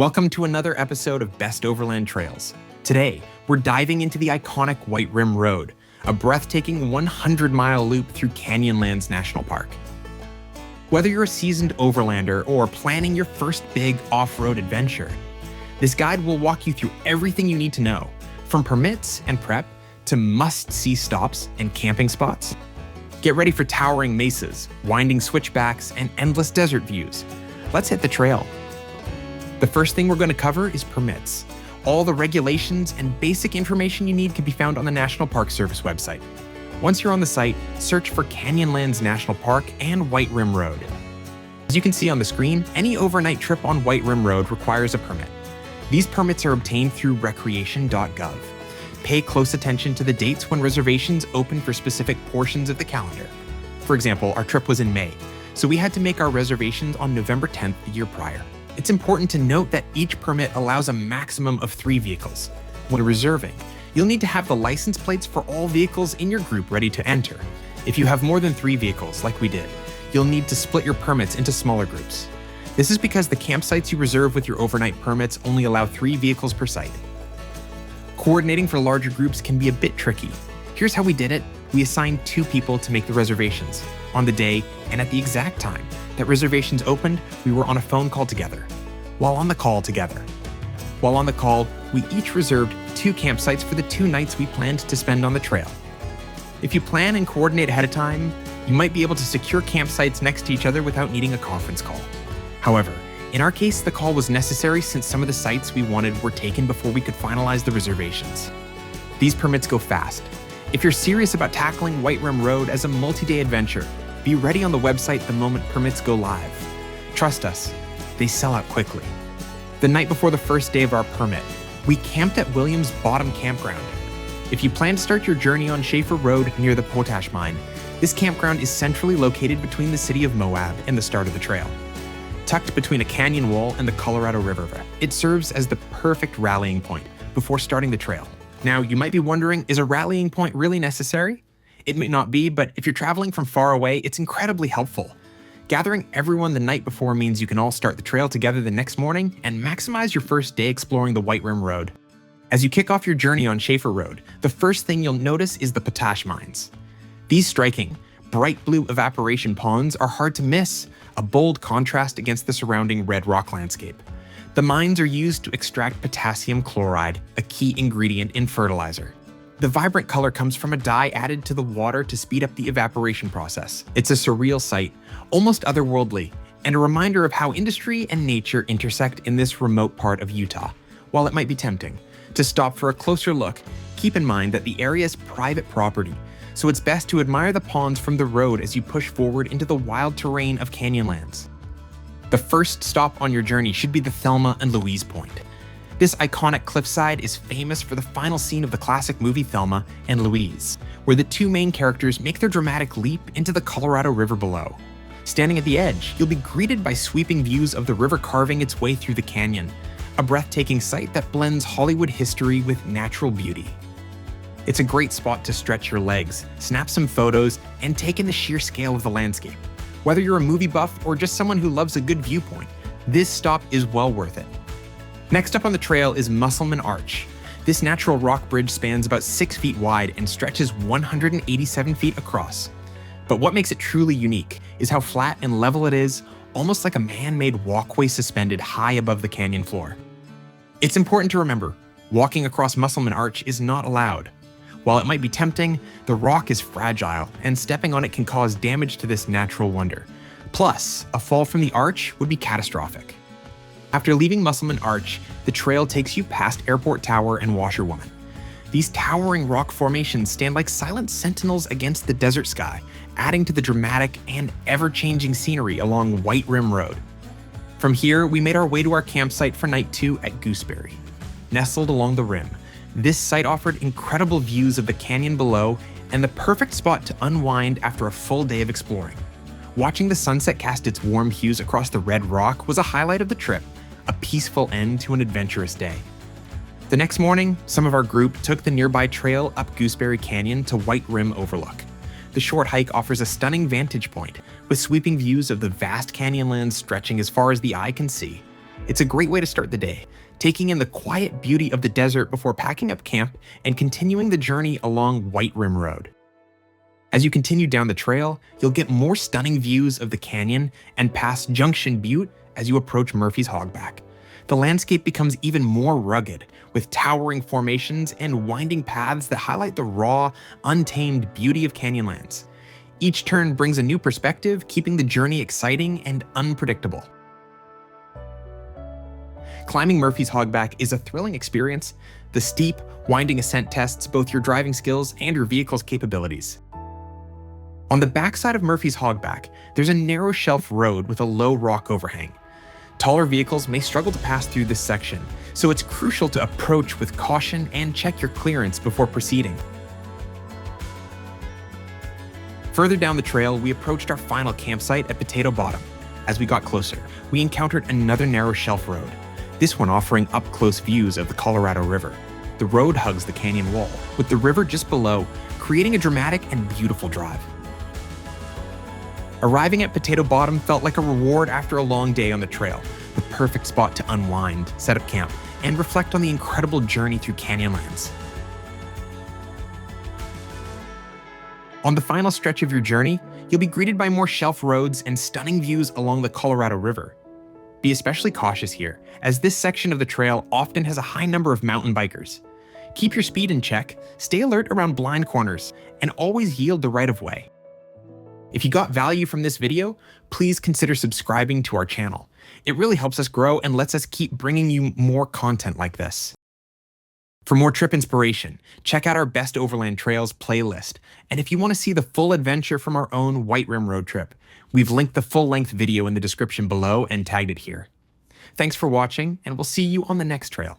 Welcome to another episode of Best Overland Trails. Today, we're diving into the iconic White Rim Road, a breathtaking 100-mile loop through Canyonlands National Park. Whether you're a seasoned overlander or planning your first big off-road adventure, this guide will walk you through everything you need to know, from permits and prep to must-see stops and camping spots. Get ready for towering mesas, winding switchbacks, and endless desert views. Let's hit the trail. The first thing we're going to cover is permits. All the regulations and basic information you need can be found on the National Park Service website. Once you're on the site, search for Canyonlands National Park and White Rim Road. As you can see on the screen, any overnight trip on White Rim Road requires a permit. These permits are obtained through recreation.gov. Pay close attention to the dates when reservations open for specific portions of the calendar. For example, our trip was in May, so we had to make our reservations on November 10th the year prior. It's important to note that each permit allows a maximum of 3 vehicles. When reserving, you'll need to have the license plates for all vehicles in your group ready to enter. If you have more than 3 vehicles, like we did, you'll need to split your permits into smaller groups. This is because the campsites you reserve with your overnight permits only allow 3 vehicles per site. Coordinating for larger groups can be a bit tricky. Here's how we did it. We assigned 2 people to make the reservations. On the day and at the exact time that reservations opened, we were on a phone call together. While on the call, we each reserved 2 campsites for the 2 nights we planned to spend on the trail. If you plan and coordinate ahead of time, you might be able to secure campsites next to each other without needing a conference call. However, in our case, the call was necessary since some of the sites we wanted were taken before we could finalize the reservations. These permits go fast. If you're serious about tackling White Rim Road as a multi-day adventure, be ready on the website the moment permits go live. Trust us, they sell out quickly. The night before the first day of our permit, we camped at Williams Bottom Campground. If you plan to start your journey on Schaefer Road near the Potash mine, this campground is centrally located between the city of Moab and the start of the trail. Tucked between a canyon wall and the Colorado River, it serves as the perfect rallying point before starting the trail. Now, you might be wondering, is a rallying point really necessary? It may not be, but if you're traveling from far away, it's incredibly helpful. Gathering everyone the night before means you can all start the trail together the next morning and maximize your first day exploring the White Rim Road. As you kick off your journey on Schaefer Road, the first thing you'll notice is the Potash mines. These striking, bright blue evaporation ponds are hard to miss, a bold contrast against the surrounding red rock landscape. The mines are used to extract potassium chloride, a key ingredient in fertilizer. The vibrant color comes from a dye added to the water to speed up the evaporation process. It's a surreal sight, almost otherworldly, and a reminder of how industry and nature intersect in this remote part of Utah. While it might be tempting to stop for a closer look, keep in mind that the area is private property, so it's best to admire the ponds from the road as you push forward into the wild terrain of Canyonlands. The first stop on your journey should be the Thelma and Louise Point. This iconic cliffside is famous for the final scene of the classic movie Thelma and Louise, where the 2 main characters make their dramatic leap into the Colorado River below. Standing at the edge, you'll be greeted by sweeping views of the river carving its way through the canyon, a breathtaking sight that blends Hollywood history with natural beauty. It's a great spot to stretch your legs, snap some photos, and take in the sheer scale of the landscape. Whether you're a movie buff or just someone who loves a good viewpoint, this stop is well worth it. Next up on the trail is Musselman Arch. This natural rock bridge spans about 6 feet wide and stretches 187 feet across. But what makes it truly unique is how flat and level it is, almost like a man-made walkway suspended high above the canyon floor. It's important to remember, walking across Musselman Arch is not allowed. While it might be tempting, the rock is fragile, and stepping on it can cause damage to this natural wonder. Plus, a fall from the arch would be catastrophic. After leaving Musselman Arch, the trail takes you past Airport Tower and Washerwoman. These towering rock formations stand like silent sentinels against the desert sky, adding to the dramatic and ever-changing scenery along White Rim Road. From here, we made our way to our campsite for night 2 at Gooseberry. Nestled along the rim, this site offered incredible views of the canyon below and the perfect spot to unwind after a full day of exploring. Watching the sunset cast its warm hues across the red rock was a highlight of the trip, a peaceful end to an adventurous day. The next morning, some of our group took the nearby trail up Gooseberry Canyon to White Rim Overlook. The short hike offers a stunning vantage point, with sweeping views of the vast canyonlands stretching as far as the eye can see. It's a great way to start the day, taking in the quiet beauty of the desert before packing up camp and continuing the journey along White Rim Road. As you continue down the trail, you'll get more stunning views of the canyon and past Junction Butte as you approach Murphy's Hogback. The landscape becomes even more rugged, with towering formations and winding paths that highlight the raw, untamed beauty of Canyonlands. Each turn brings a new perspective, keeping the journey exciting and unpredictable. Climbing Murphy's Hogback is a thrilling experience. The steep, winding ascent tests both your driving skills and your vehicle's capabilities. On the backside of Murphy's Hogback, there's a narrow shelf road with a low rock overhang. Taller vehicles may struggle to pass through this section, so it's crucial to approach with caution and check your clearance before proceeding. Further down the trail, we approached our final campsite at Potato Bottom. As we got closer, we encountered another narrow shelf road, this one offering up-close views of the Colorado River. The road hugs the canyon wall, with the river just below, creating a dramatic and beautiful drive. Arriving at Potato Bottom felt like a reward after a long day on the trail, the perfect spot to unwind, set up camp, and reflect on the incredible journey through Canyonlands. On the final stretch of your journey, you'll be greeted by more shelf roads and stunning views along the Colorado River. Be especially cautious here, as this section of the trail often has a high number of mountain bikers. Keep your speed in check, stay alert around blind corners, and always yield the right of way. If you got value from this video, please consider subscribing to our channel. It really helps us grow and lets us keep bringing you more content like this. For more trip inspiration, check out our Best Overland Trails playlist. And if you want to see the full adventure from our own White Rim road trip, we've linked the full-length video in the description below and tagged it here. Thanks for watching, and we'll see you on the next trail.